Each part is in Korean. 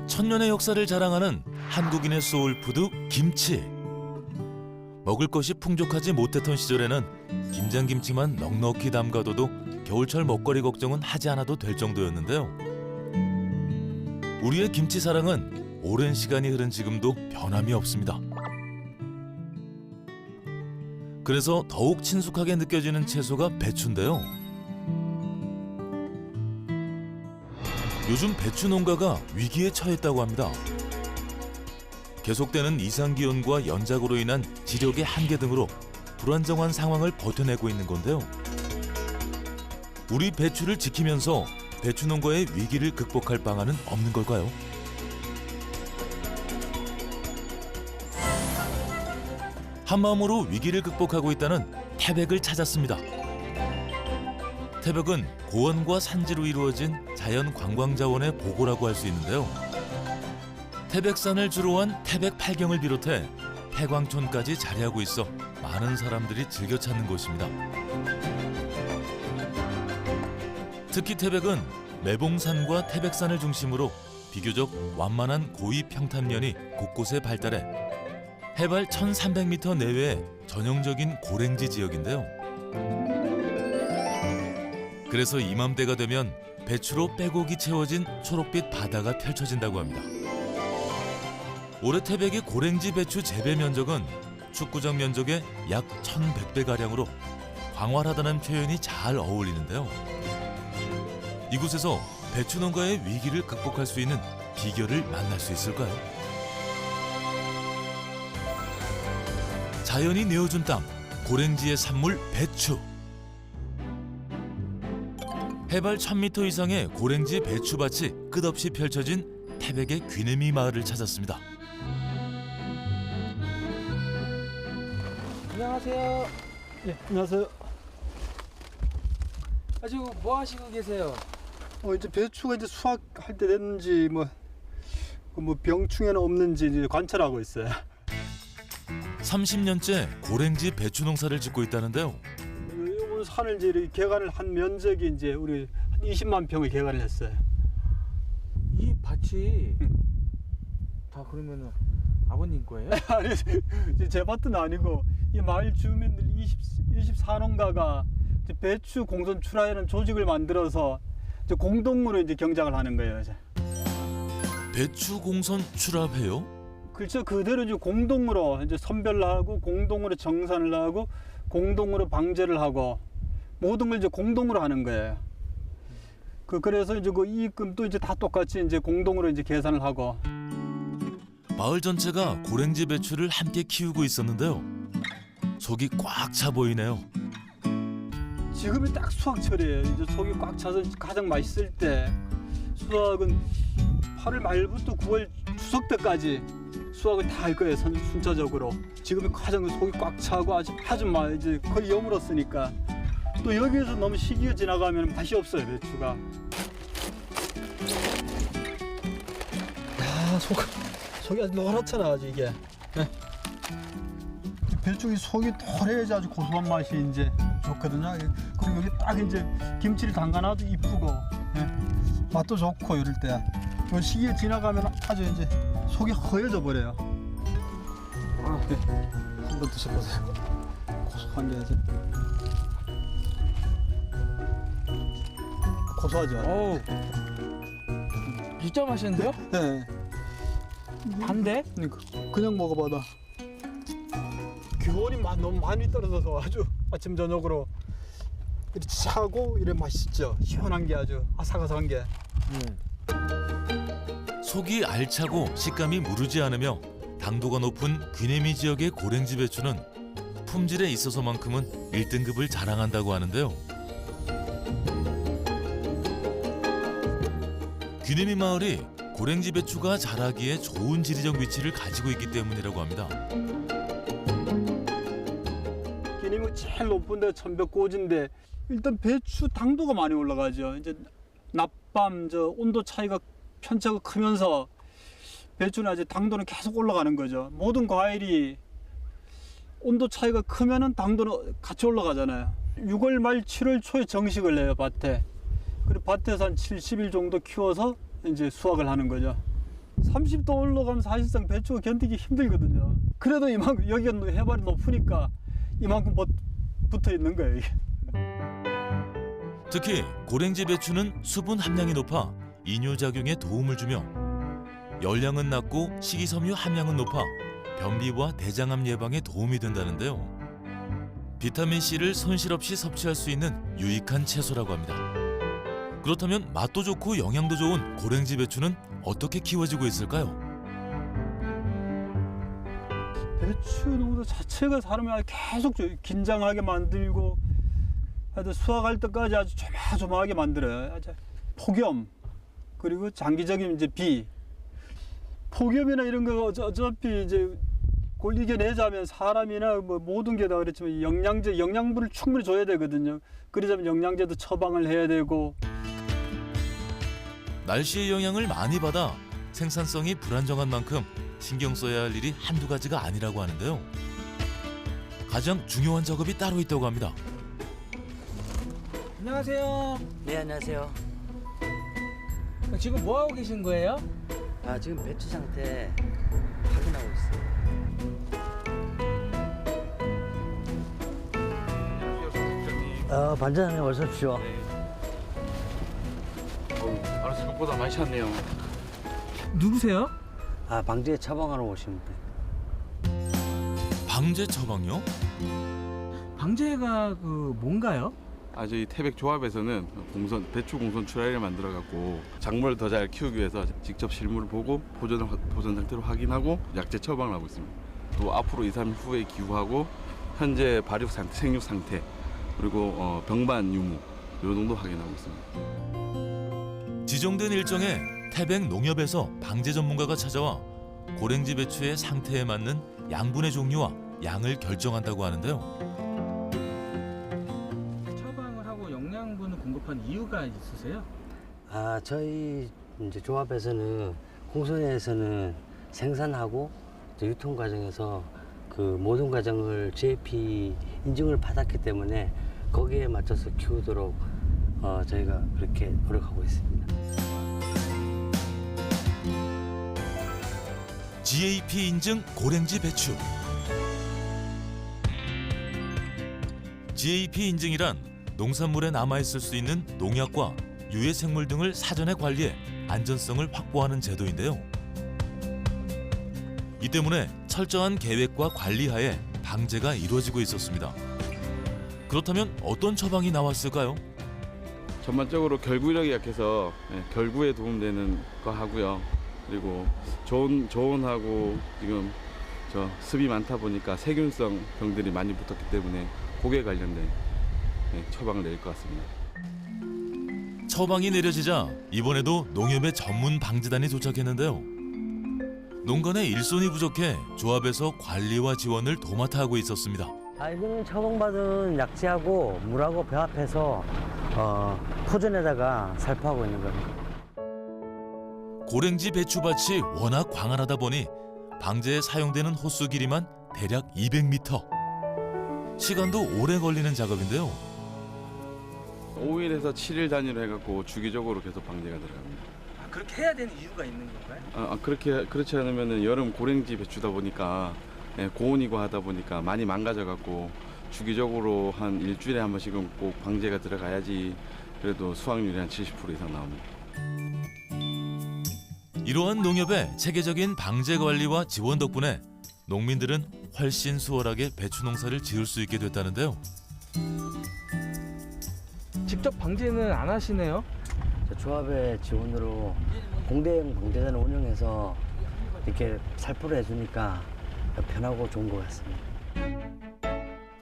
천년의 역사를 자랑하는 한국인의 소울푸드 김치. 먹을 것이 풍족하지 못했던 시절에는 김장김치만 넉넉히 담가둬도 겨울철 먹거리 걱정은 하지 않아도 될 정도였는데요. 우리의 김치 사랑은 오랜 시간이 흐른 지금도 변함이 없습니다. 그래서 더욱 친숙하게 느껴지는 채소가 배추인데요. 요즘 배추 농가가 위기에 처했다고 합니다. 계속되는 이상기온과 연작으로 인한 지력의 한계 등으로 불안정한 상황을 버텨내고 있는 건데요. 우리 배추를 지키면서 배추 농가의 위기를 극복할 방안은 없는 걸까요? 한마음으로 위기를 극복하고 있다는 태백을 찾았습니다. 태백은 고원과 산지로 이루어진 자연 관광자원의 보고라고 할 수 있는데요. 태백산을 주로 한 태백 팔경을 비롯해 태광촌까지 자리하고 있어 많은 사람들이 즐겨 찾는 곳입니다. 특히 태백은 매봉산과 태백산을 중심으로 비교적 완만한 고위 평탄면이 곳곳에 발달해 해발 1300m 내외의 전형적인 고랭지 지역인데요. 그래서 이맘때가 되면 배추로 빼곡이 채워진 초록빛 바다가 펼쳐진다고 합니다. 올해 태백의 고랭지 배추 재배 면적은 축구장 면적의 약 1100배가량으로 광활하다는 표현이 잘 어울리는데요. 이곳에서 배추 농가의 위기를 극복할 수 있는 비결을 만날 수 있을까요? 자연이 내어준 땅, 고랭지의 산물 배추. 해발 1000m 이상의 고랭지 배추밭이 끝없이 펼쳐진 태백의 귀내미 마을을 찾았습니다. 안녕하세요. 예, 안녕하세요. 지금 뭐 하시고 계세요? 이제 배추가 이제 수확할 때 됐는지 뭐 병충해는 없는지 이제 관찰하고 있어요. 30년째 고랭지 배추 농사를 짓고 있다는데요. 이번 산을 이제 이렇게 개간을 한 면적이 이제 우리 한 20만 평을 개간을 했어요. 이 밭이 다 그러면은 아버님 거예요? 아니, 제 밭은 아니고 이 마을 주민들 24농가가 배추 공선 출하하는 조직을 만들어서 이제 공동으로 이제 경작을 하는 거예요. 이제. 배추 공선 출합해요? 그렇죠. 그대로 이제 공동으로 이제 선별을 하고 공동으로 정산을 하고 공동으로 방제를 하고 모든 걸 이제 공동으로 하는 거예요. 그래서 이제 그 이익금도 이제 다 똑같이 이제 공동으로 이제 계산을 하고. 마을 전체가 고랭지 배추를 함께 키우고 있었는데요. 속이 꽉 차 보이네요. 지금이 딱 수확철이에요. 이제 속이 꽉 차서 가장 맛있을 때 수확은 8월 말부터 9월 추석 때까지 수확을 다 할 거예요. 순차적으로. 지금이 가장 속이 꽉 차고 아주 이제 거의 여물었으니까 또 여기에서 너무 시기가 지나가면 맛이 없어요. 배추가. 야, 속이 아주 노랗잖아 아주 이게. 네. 배추 속이 토래야지 아주 고소한 맛이 이제 좋거든요. 그리고 여기 딱 이제 김치를 담가놔도 이쁘고 네. 맛도 좋고 이럴 때. 이 시기에 지나가면 아주 이제 속이 허여져 버려요. 네. 한번 드셔보세요. 고소한 게 아주 고소하죠. 어우, 진짜 맛있는데요? 네. 반대? 그러니까 그냥 먹어봐도 기온이 너무 많이 떨어져서 아주 아침 저녁으로 이렇게 차고 이래 맛있죠. 시원한 게 아주 아삭아삭한 게. 속이 알차고 식감이 무르지 않으며 당도가 높은 귀내미 지역의 고랭지 배추는 품질에 있어서만큼은 1등급을 자랑한다고 하는데요. 귀내미 마을이 고랭지 배추가 자라기에 좋은 지리적 위치를 가지고 있기 때문이라고 합니다. 기님이 제일 높은 데 천백고지인데 일단 배추 당도가 많이 올라가죠. 이제 낮밤 온도 차이가 편차가 크면서 배추는 아직 당도는 계속 올라가는 거죠. 모든 과일이 온도 차이가 크면은 당도는 같이 올라가잖아요. 6월 말 7월 초에 정식을 내요 밭에. 그리고 밭에서 한 70일 정도 키워서 이제 수확을 하는 거죠. 30도 올라가면 사실상 배추가 견디기 힘들거든요. 그래도 이만큼 여기가 해발이 높으니까 이만큼 붙어 있는 거예요. 이게. 특히 고랭지 배추는 수분 함량이 높아 이뇨작용에 도움을 주며 열량은 낮고 식이섬유 함량은 높아 변비와 대장암 예방에 도움이 된다는데요. 비타민C를 손실 없이 섭취할 수 있는 유익한 채소라고 합니다. 그렇다면 맛도 좋고 영양도 좋은 고랭지 배추는 어떻게 키워지고 있을까요? 배추 농사 자체가 사람을 계속 긴장하게 만들고 하여튼 수확할 때까지 아주 조마조마하게 만들어요. 아주 폭염 그리고 장기적인 이제 비 폭염이나 이런 거 어차피 이제 그걸 이겨내자면 사람이나 뭐 모든 게 다 그렇지만 영양분을 충분히 줘야 되거든요. 그러자면 영양제도 처방을 해야 되고 날씨의 영향을 많이 받아 생산성이 불안정한 만큼 신경 써야 할 일이 한두 가지가 아니라고 하는데요. 가장 중요한 작업이 따로 있다고 합니다. 안녕하세요. 네, 안녕하세요. 지금 뭐 하고 계신 거예요? 아, 지금 배추 상태 확인하고 있어요. 반장님 어서 오십시오. 바로 생각보다 많이 찼네요. 누구세요? 아, 방지에 처방하러 오신 분. 방제 처방요? 방제가 그 뭔가요? 저희 태백 조합에서는 배추 공선 출하를 만들어 갖고 작물을 더 잘 키우기 위해서 직접 실물을 보고 보존 상태를 확인하고 약제 처방을 하고 있습니다. 또 앞으로 2, 3일 후에 기후하고 현재 발육 상태, 생육 상태 그리고 병반 유무 이 정도 확인하고 있습니다. 지정된 일정에 태백 농협에서 방제 전문가가 찾아와 고랭지 배추의 상태에 맞는 양분의 종류와 양을 결정한다고 하는데요. 처방을 하고 영양분을 공급한 이유가 있으세요? 아, 저희 이제 조합에서는 공선에서는 생산하고 이제 유통 과정에서 그 모든 과정을 GAP 인증을 받았기 때문에 거기에 맞춰서 키우도록 저희가 그렇게 노력하고 있습니다. GAP 인증 고랭지 배추. GAP 인증이란 농산물에 남아있을 수 있는 농약과 유해 생물 등을 사전에 관리해 안전성을 확보하는 제도인데요. 이 때문에 철저한 계획과 관리하에 방제가 이루어지고 있었습니다. 그렇다면 어떤 처방이 나왔을까요? 전반적으로 결구력이 약해서 결구에 도움되는 거 하고요. 그리고 저온하고 지금 습이 많다 보니까 세균성 병들이 많이 붙었기 때문에 고기에 관련된 처방을 내릴 것 같습니다. 처방이 내려지자 이번에도 농협의 전문 방제단이 도착했는데요. 농간의 일손이 부족해 조합에서 관리와 지원을 도맡아 하고 있었습니다. 아, 이거는 처방받은 약재하고 물하고 배합해서 포전에다가 살포하고 있는 겁니다. 고랭지 배추밭이 워낙 광활하다 보니 방제에 사용되는 호수 길이만 대략 200m. 시간도 오래 걸리는 작업인데요. 5일에서 7일 단위로 해갖고 주기적으로 계속 방제가 들어갑니다. 그렇게 해야 되는 이유가 있는 건가요? 그렇지 않으면은 여름 고랭지 배추다 보니까 고온이고 하다 보니까 많이 망가져갖고 주기적으로 한 일주일에 한 번씩은 꼭 방제가 들어가야지 그래도 수확률이 한 70% 이상 나옵니다. 이러한 농협의 체계적인 방제 관리와 지원 덕분에 농민들은 훨씬 수월하게 배추 농사를 지을 수 있게 됐다는데요. 직접 방제는 안 하시네요? 저 조합의 지원으로 공대형 방제단을 운영해서 이렇게 살포를 해주니까 편하고 좋은 것 같습니다.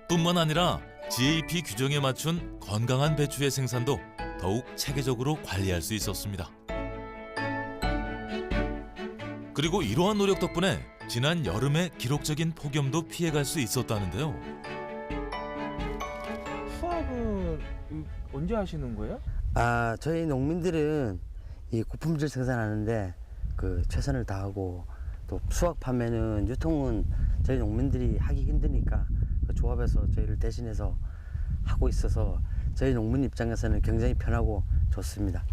뿐만 아니라 GAP 규정에 맞춘 건강한 배추의 생산도 더욱 체계적으로 관리할 수 있었습니다. 그리고 이러한 노력 덕분에 지난 여름에 기록적인 폭염도 피해갈 수 있었다는데요. 수확은 언제 하시는 거예요? 아, 저희 농민들은 이 고품질 생산하는데 그 최선을 다하고 또 수확 판매는 유통은 저희 농민들이 하기 힘드니까 그 조합에서 저희를 대신해서 하고 있어서 저희 농민 입장에서는 굉장히 편하고 좋습니다.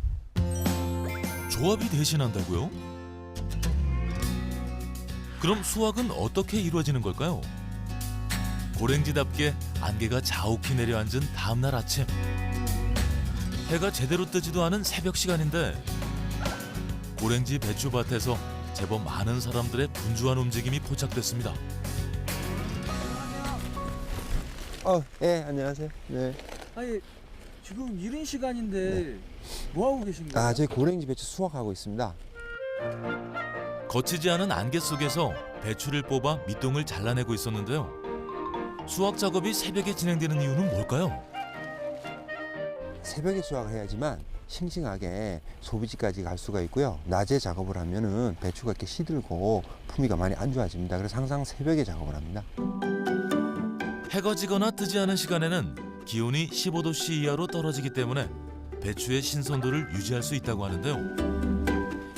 조합이 대신한다고요? 그럼 수확은 어떻게 이루어지는 걸까요? 고랭지답게 안개가 자욱히 내려앉은 다음날 아침. 해가 제대로 뜨지도 않은 새벽 시간인데 고랭지 배추밭에서 제법 많은 사람들의 분주한 움직임이 포착됐습니다. 네, 안녕하세요. 네. 아니 지금 이른 시간인데 뭐 하고 계신 거예요? 저희 고랭지 배추 수확하고 있습니다. 거치지 않은 안개 속에서 배추를 뽑아 밑동을 잘라내고 있었는데요. 수확 작업이 새벽에 진행되는 이유는 뭘까요? 새벽에 수확을 해야지만 싱싱하게 소비지까지 갈 수가 있고요. 낮에 작업을 하면은 배추가 이렇게 시들고 품위가 많이 안 좋아집니다. 그래서 항상 새벽에 작업을 합니다. 해가 지거나 뜨지 않은 시간에는 기온이 15도씨 이하로 떨어지기 때문에 배추의 신선도를 유지할 수 있다고 하는데요.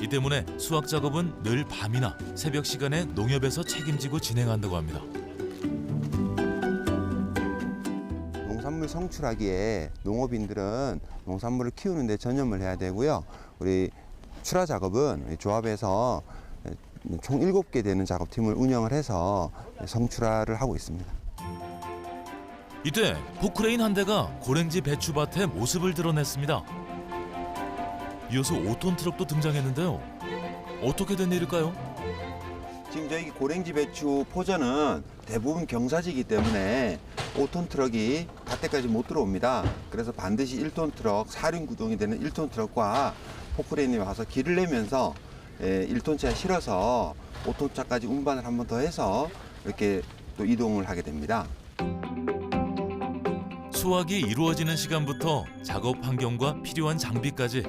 이 때문에 수확 작업은 늘 밤이나 새벽 시간에 농협에서 책임지고 진행한다고 합니다. 농산물 성출하기에 농업인들은 농산물을 키우는 데 전념을 해야 되고요. 우리 출하 작업은 우리 조합에서 총 7개 되는 작업팀을 운영을 해서 성출하를 하고 있습니다. 이때 포크레인 한 대가 고랭지 배추밭의 모습을 드러냈습니다. 이어서 5톤 트럭도 등장했는데요. 어떻게 된 일일까요? 지금 저희 고랭지 배추 포전은 대부분 경사지이기 때문에 5톤 트럭이 밭에까지 못 들어옵니다. 그래서 반드시 1톤 트럭, 사륜 구동이 되는 1톤 트럭과 포크레인이 와서 길을 내면서 1톤차에 실어서 5톤차까지 운반을 한 번 더 해서 이렇게 또 이동을 하게 됩니다. 수확이 이루어지는 시간부터 작업 환경과 필요한 장비까지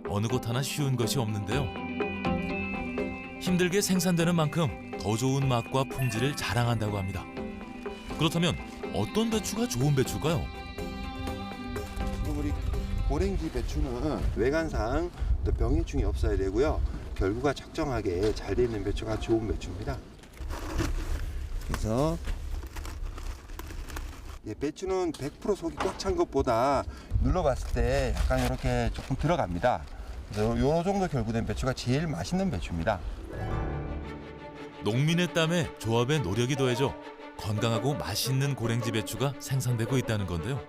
어느 곳 하나 쉬운 것이 없는데요. 힘들게 생산되는 만큼 더 좋은 맛과 품질을 자랑한다고 합니다. 그렇다면 어떤 배추가 좋은 배추일까요? 지금 우리 고랭지 배추는 외관상 또 병해충이 없어야 되고요. 결구가 적정하게 잘 돼 있는 배추가 좋은 배추입니다. 그래서 배추는 100% 속이 꽉 찬 것보다 눌러봤을 때 약간 이렇게 조금 들어갑니다. 그래서 요 정도 결구된 배추가 제일 맛있는 배추입니다. 농민의 땀에 조합의 노력이 더해져 건강하고 맛있는 고랭지 배추가 생산되고 있다는 건데요.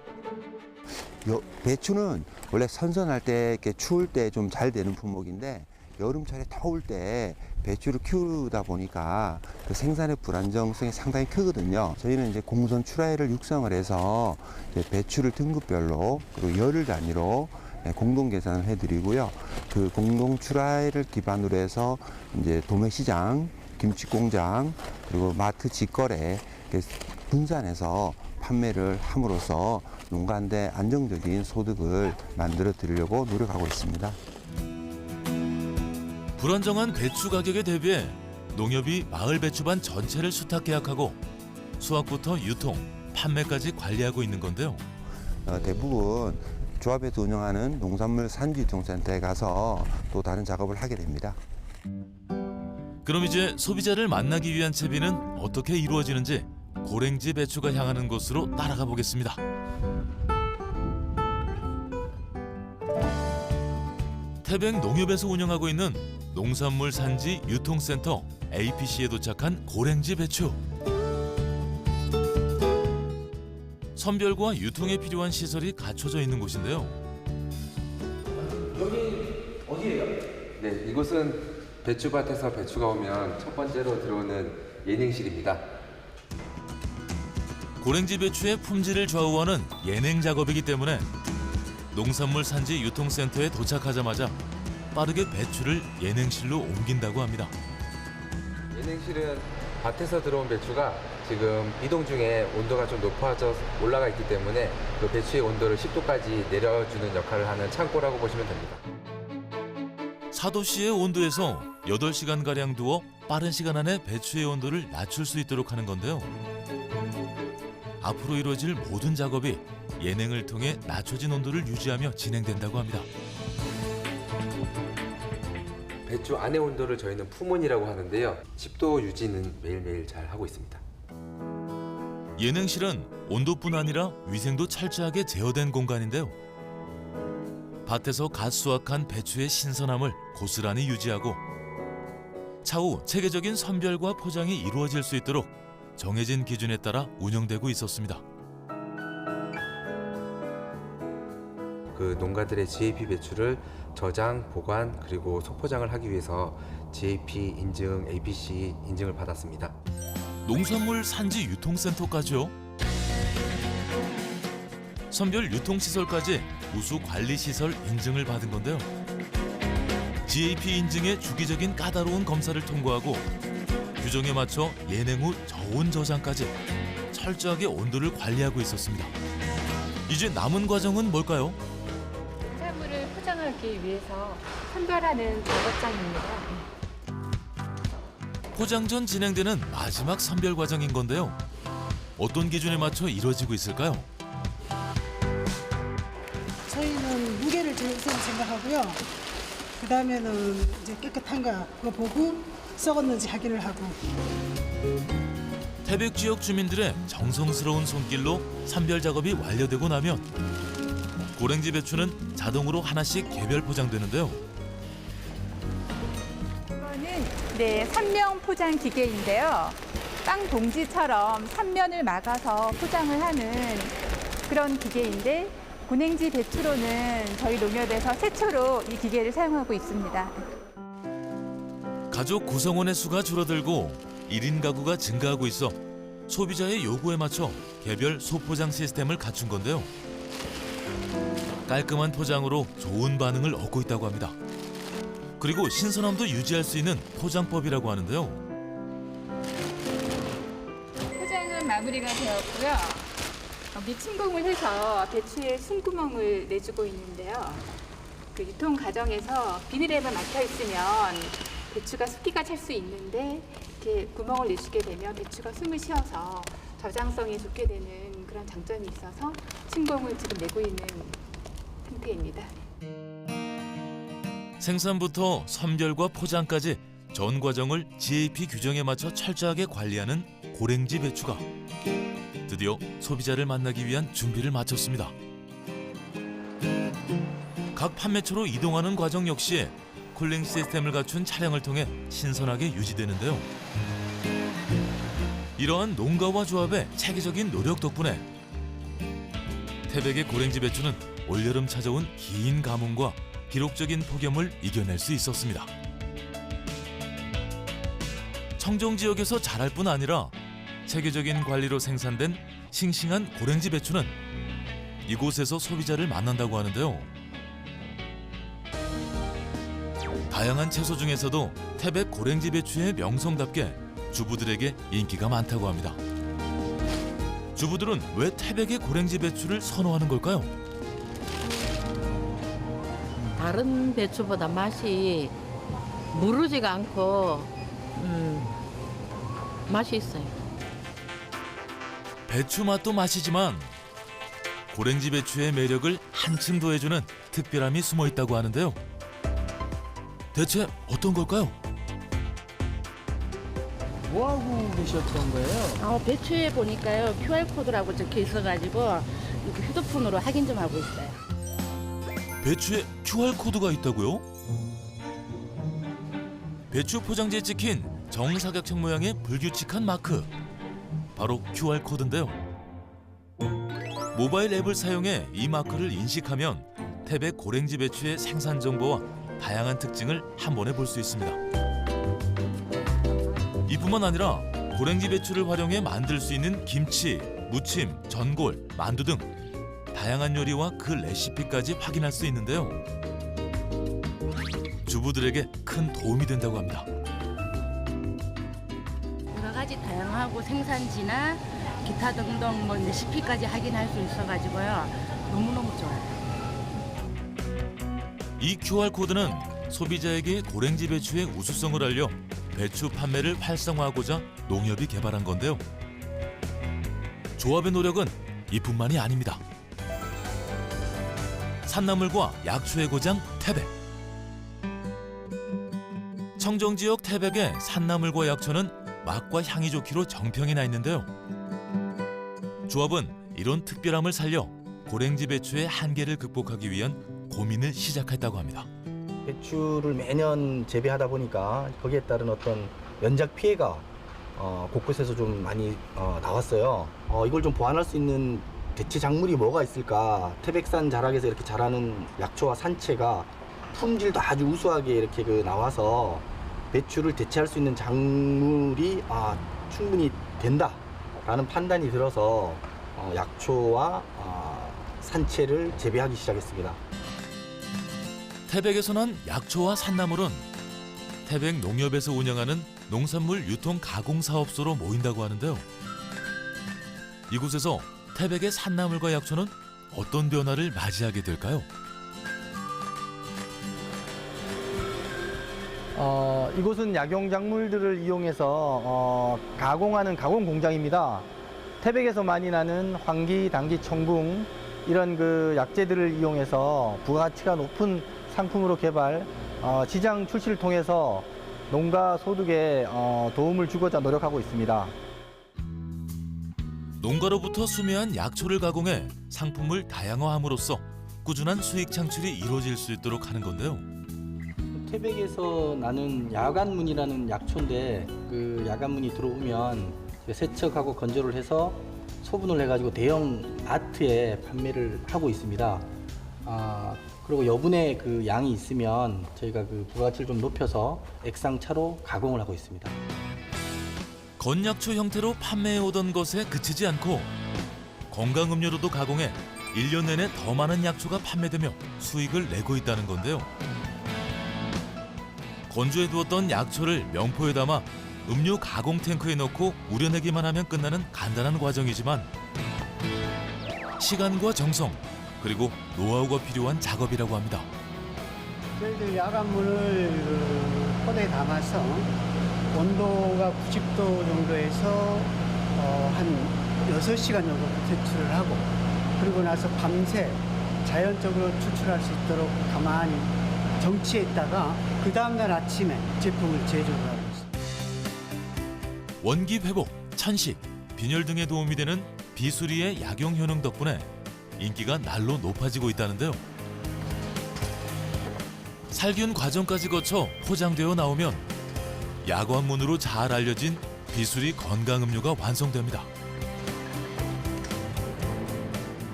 배추는 원래 선선할 때 이렇게 추울 때 좀 잘 되는 품목인데 여름철에 더울 때 배추를 키우다 보니까 그 생산의 불안정성이 상당히 크거든요. 저희는 이제 공선 출하율을 육성을 해서 이제 배추를 등급별로 그리고 열흘 단위로 공동 계산을 해드리고요. 그 공동 출하율을 기반으로 해서 이제 도매시장, 김치공장 그리고 마트 직거래 분산해서 판매를 함으로써 농가한테 안정적인 소득을 만들어 드리려고 노력하고 있습니다. 불안정한 배추 가격에 대비해 농협이 마을 배추반 전체를 수탁 계약하고 수확부터 유통, 판매까지 관리하고 있는 건데요. 대부분 조합에서 운영하는 농산물 산지유통센터에 가서 또 다른 작업을 하게 됩니다. 그럼 이제 소비자를 만나기 위한 채비는 어떻게 이루어지는지 고랭지 배추가 향하는 곳으로 따라가 보겠습니다. 태백 농협에서 운영하고 있는 농산물 산지 유통센터 APC에 도착한 고랭지 배추. 선별과 유통에 필요한 시설이 갖춰져 있는 곳인데요. 네, 이곳은 배추밭에서 배추가 오면 첫 번째로 들어오는 예냉실입니다. 고랭지 배추의 품질을 좌우하는 예냉 작업이기 때문에 농산물 산지 유통센터에 도착하자마자 빠르게 배추를 예냉실로 옮긴다고 합니다. 예냉실은 밭에서 들어온 배추가 지금 이동 중에 온도가 좀 높아져 올라가 있기 때문에 그 배추의 온도를 10도까지 내려주는 역할을 하는 창고라고 보시면 됩니다. 4도씨의 온도에서 8시간가량 두어 빠른 시간 안에 배추의 온도를 낮출 수 있도록 하는 건데요. 앞으로 이루어질 모든 작업이 예냉을 통해 낮춰진 온도를 유지하며 진행된다고 합니다. 배추 안의 온도를 저희는 품온이라고 하는데요. 10도 유지는 매일매일 잘 하고 있습니다. 예냉실은 온도뿐 아니라 위생도 철저하게 제어된 공간인데요. 밭에서 갓 수확한 배추의 신선함을 고스란히 유지하고 차후 체계적인 선별과 포장이 이루어질 수 있도록 정해진 기준에 따라 운영되고 있었습니다. 그 농가들의 GAP 배추를 저장, 보관 그리고 소포장을 하기 위해서 GAP 인증, APC 인증을 받았습니다. 농산물 산지 유통센터까지요. 선별 유통시설까지 우수 관리시설 인증을 받은 건데요. GAP 인증의 주기적인 까다로운 검사를 통과하고 규정에 맞춰 예냉 후 저온 저장까지 철저하게 온도를 관리하고 있었습니다. 이제 남은 과정은 뭘까요? 농산물을 포장하기 위해서 선별하는 작업장입니다. 포장 전 진행되는 마지막 선별 과정인 건데요. 어떤 기준에 맞춰 이루어지고 있을까요? 저희는 무게를 제일 우선 생각하고요. 그 다음에는 이제 깨끗한가 그거 보고 썩었는지 확인을 하고. 태백 지역 주민들의 정성스러운 손길로 선별 작업이 완료되고 나면 고랭지 배추는 자동으로 하나씩 개별 포장되는데요. 이거는 삼명 포장 기계인데요. 빵 봉지처럼 3면을 막아서 포장을 하는 그런 기계인데 고랭지 배추로는 저희 농협에서 최초로 이 기계를 사용하고 있습니다. 가족 구성원의 수가 줄어들고 1인 가구가 증가하고 있어 소비자의 요구에 맞춰 개별 소포장 시스템을 갖춘 건데요. 깔끔한 포장으로 좋은 반응을 얻고 있다고 합니다. 그리고 신선함도 유지할 수 있는 포장법이라고 하는데요. 포장은 마무리가 되었고요. 밑침공을 해서 배추에 숨구멍을 내주고 있는데요. 그 유통 과정에서 비닐에만 막혀 있으면 배추가 습기가 찰 수 있는데 이렇게 구멍을 내주게 되면 배추가 숨을 쉬어서 저장성이 좋게 되는 그런 장점이 있어서 침공을 지금 내고 있는 상태입니다. 생산부터 선별과 포장까지 전 과정을 GAP 규정에 맞춰 철저하게 관리하는 고랭지 배추가 드디어 소비자를 만나기 위한 준비를 마쳤습니다. 각 판매처로 이동하는 과정 역시 쿨링 시스템을 갖춘 차량을 통해 신선하게 유지되는데요. 이러한 농가와 조합의 체계적인 노력 덕분에 태백의 고랭지 배추는 올여름 찾아온 긴 가뭄과 기록적인 폭염을 이겨낼 수 있었습니다. 청정 지역에서 자랄 뿐 아니라 체계적인 관리로 생산된 싱싱한 고랭지 배추는 이곳에서 소비자를 만난다고 하는데요. 다양한 채소 중에서도 태백 고랭지 배추의 명성답게 주부들에게 인기가 많다고 합니다. 주부들은 왜 태백의 고랭지 배추를 선호하는 걸까요? 다른 배추보다 맛이 무르지가 않고 맛이 있어요. 배추 맛도 맛이지만 고랭지 배추의 매력을 한층 더해주는 특별함이 숨어 있다고 하는데요. 대체 어떤 걸까요? 뭐 하고 계셨던 거예요? 배추에 보니까요 QR코드라고 적혀 있어가지고 이렇게 휴대폰으로 확인 좀 하고 있어요. 배추에 QR코드가 있다고요? 배추 포장지에 찍힌 정사각형 모양의 불규칙한 마크, 바로 QR코드인데요. 모바일 앱을 사용해 이 마크를 인식하면 태백 고랭지 배추의 생산 정보와 다양한 특징을 한 번에 볼 수 있습니다. 이뿐만 아니라 고랭지 배추를 활용해 만들 수 있는 김치, 무침, 전골, 만두 등 다양한 요리와 그 레시피까지 확인할 수 있는데요. 주부들에게 큰 도움이 된다고 합니다. 여러 가지 다양하고 생산지나 기타 등등 레시피까지 확인할 수 있어가지고요 너무너무 좋아요. 이 QR코드는 소비자에게 고랭지 배추의 우수성을 알려 배추 판매를 활성화하고자 농협이 개발한 건데요. 조합의 노력은 이뿐만이 아닙니다. 산나물과 약초의 고장 태백. 청정지역 태백의 산나물과 약초는 맛과 향이 좋기로 정평이 나 있는데요. 조합은 이런 특별함을 살려 고랭지 배추의 한계를 극복하기 위한 고민을 시작했다고 합니다. 배추를 매년 재배하다 보니까 거기에 따른 어떤 연작 피해가 곳곳에서 좀 많이 나왔어요. 이걸 좀 보완할 수 있는 대체 작물이 뭐가 있을까? 태백산 자락에서 이렇게 자라는 약초와 산채가 품질도 아주 우수하게 이렇게 나와서 배추를 대체할 수 있는 작물이 충분히 된다라는 판단이 들어서 약초와 산채를 재배하기 시작했습니다. 태백에서 난 약초와 산나물은 태백 농협에서 운영하는 농산물 유통 가공 사업소로 모인다고 하는데요. 이곳에서 태백의 산나물과 약초는 어떤 변화를 맞이하게 될까요? 이곳은 약용작물들을 이용해서 가공하는 가공 공장입니다. 태백에서 많이 나는 황기, 당기, 청궁 이런 약재들을 이용해서 부가가치가 높은 상품으로 개발, 시장 출시를 통해서 농가 소득에 도움을 주고자 노력하고 있습니다. 농가로부터 수매한 약초를 가공해 상품을 다양화함으로써 꾸준한 수익 창출이 이루어질 수 있도록 하는 건데요. 태백에서 나는 야간문이라는 약초인데 그 야간문이 들어오면 세척하고 건조를 해서 소분을 해가지고 대형 마트에 판매를 하고 있습니다. 그리고 여분의 양이 있으면 저희가 부가가치를 좀 높여서 액상차로 가공을 하고 있습니다. 건약초 형태로 판매해오던 것에 그치지 않고 건강음료로도 가공해 1년 내내 더 많은 약초가 판매되며 수익을 내고 있다는 건데요. 건조해두었던 약초를 명포에 담아 음료 가공 탱크에 넣고 우려내기만 하면 끝나는 간단한 과정이지만 시간과 정성 그리고 노하우가 필요한 작업이라고 합니다. 저희들 야간물을 포대에 담아서 온도가 90도 정도에서 한 6시간 정도 추출을 하고 그리고 나서 밤새 자연적으로 추출할 수 있도록 가만히 정치해 있다가 그 다음날 아침에 제품을 제조를 하고 있습니다. 원기 회복, 천식, 빈혈 등에 도움이 되는 비수리의 약용 효능 덕분에 인기가 날로 높아지고 있다는데요. 살균 과정까지 거쳐 포장되어 나오면 야관문으로 잘 알려진 비수리 건강음료가 완성됩니다.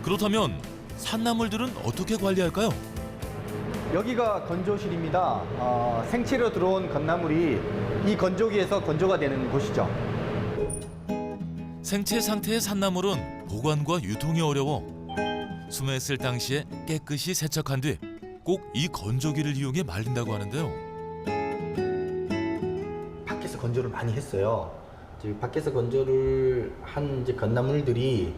그렇다면 산나물들은 어떻게 관리할까요? 여기가 건조실입니다. 생채로 들어온 건나물이 이 건조기에서 건조가 되는 곳이죠. 생채 상태의 산나물은 보관과 유통이 어려워 수매했을 당시에 깨끗이 세척한 뒤 꼭 이 건조기를 이용해 말린다고 하는데요. 밖에서 건조를 많이 했어요. 밖에서 건조를 한 건나물들이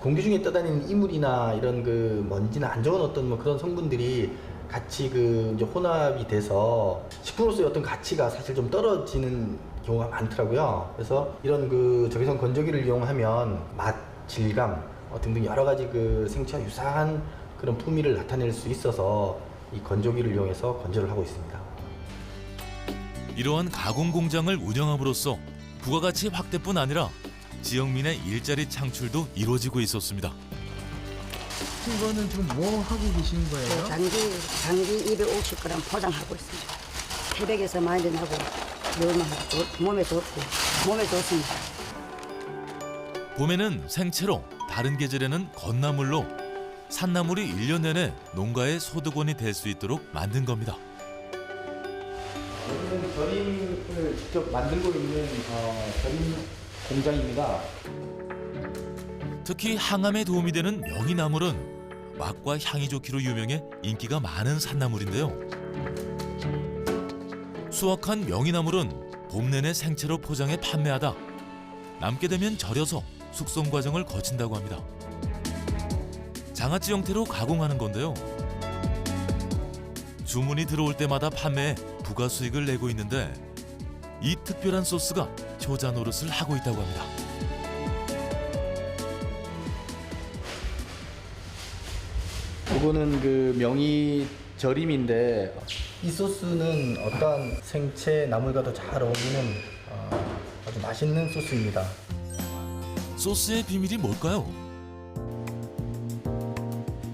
공기 중에 떠다니는 이물이나 이런 먼지나 안 좋은 어떤 그런 성분들이 같이 혼합이 돼서 식품으로서의 어떤 가치가 사실 좀 떨어지는 경우가 많더라고요. 그래서 이런 적외선 건조기를 이용하면 맛, 질감 등등 여러 가지 생채와 유사한 그런 풍미를 나타낼 수 있어서 이 건조기를 이용해서 건조를 하고 있습니다. 이러한 가공 공장을 운영함으로써 부가가치 확대뿐 아니라 지역민의 일자리 창출도 이루어지고 있었습니다. 이거는 지금 뭐 하고 계신 거예요? 장기 250g 포장하고 있습니다. 태백에서 많이 나고 몸에 좋고 몸에 좋습니다. 봄에는 생채로, 다른 계절에는 건나물로 산나물이 1년 내내 농가의 소득원이 될 수 있도록 만든 겁니다. 여기는 절임을 직접 만들고 있는 절임 공장입니다. 특히 항암에 도움이 되는 명이나물은 맛과 향이 좋기로 유명해 인기가 많은 산나물인데요. 수확한 명이나물은 봄 내내 생채로 포장해 판매하다 남게 되면 절여서 숙성 과정을 거친다고 합니다. 장아찌 형태로 가공하는 건데요. 주문이 들어올 때마다 판매해 부가 수익을 내고 있는데 이 특별한 소스가 효자 노릇을 하고 있다고 합니다. 이거는 명이 절임인데 이 소스는 어떠한 생채 나물과도 잘 어울리는 아주 맛있는 소스입니다. 소스의 비밀이 뭘까요?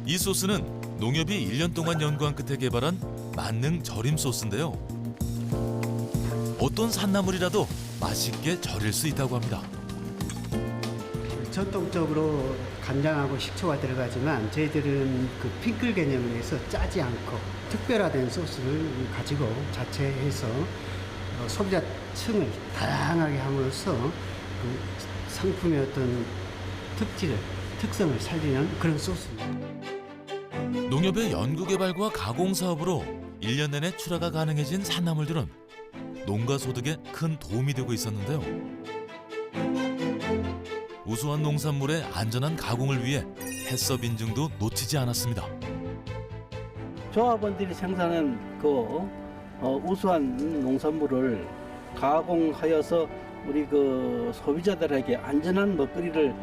이 소스는 농협이 1년 동안 연구한 끝에 개발한 만능 절임 소스인데요. 어떤 산나물이라도 맛있게 절일 수 있다고 합니다. 전통적으로 간장하고 식초가 들어가지만 저희들은 그 피클 개념을 해서 짜지 않고 특별화된 소스를 가지고 자체해서 소비자층을 다양하게 함으로써 그 상품의 어떤 특성을 살리는 그런 소스입니다. 농협의 연구개발과 가공 사업으로 1년 내내 출하가 가능해진 산나물들은 농가 소득에 큰 도움이 되고 있었는데요. 우수한 농산물의 안전한 가공을 위해 해썹 인증도 놓치지 않았습니다. 조합원들이 생산한 그 우수한 농산물을 가공하여서 우리 그 소비자들에게 안전한 먹거리를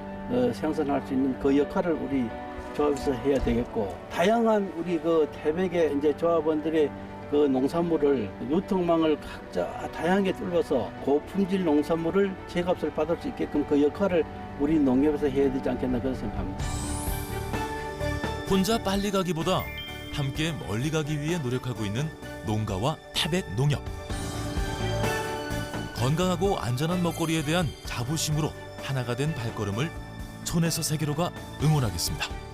생산할 수 있는 그 역할을 우리 조합에서 해야 되겠고, 다양한 우리 그 태백의 이제 조합원들의 그 농산물을 유통망을 각자 다양하게 뚫어서 고품질 농산물을 제값을 받을 수 있게끔 그 역할을 우리 농협에서 해야 되지 않겠나 그런 생각합니다. 혼자 빨리 가기보다 함께 멀리 가기 위해 노력하고 있는 농가와 태백 농협. 건강하고 안전한 먹거리에 대한 자부심으로 하나가 된 발걸음을 촌에서 세계로가 응원하겠습니다.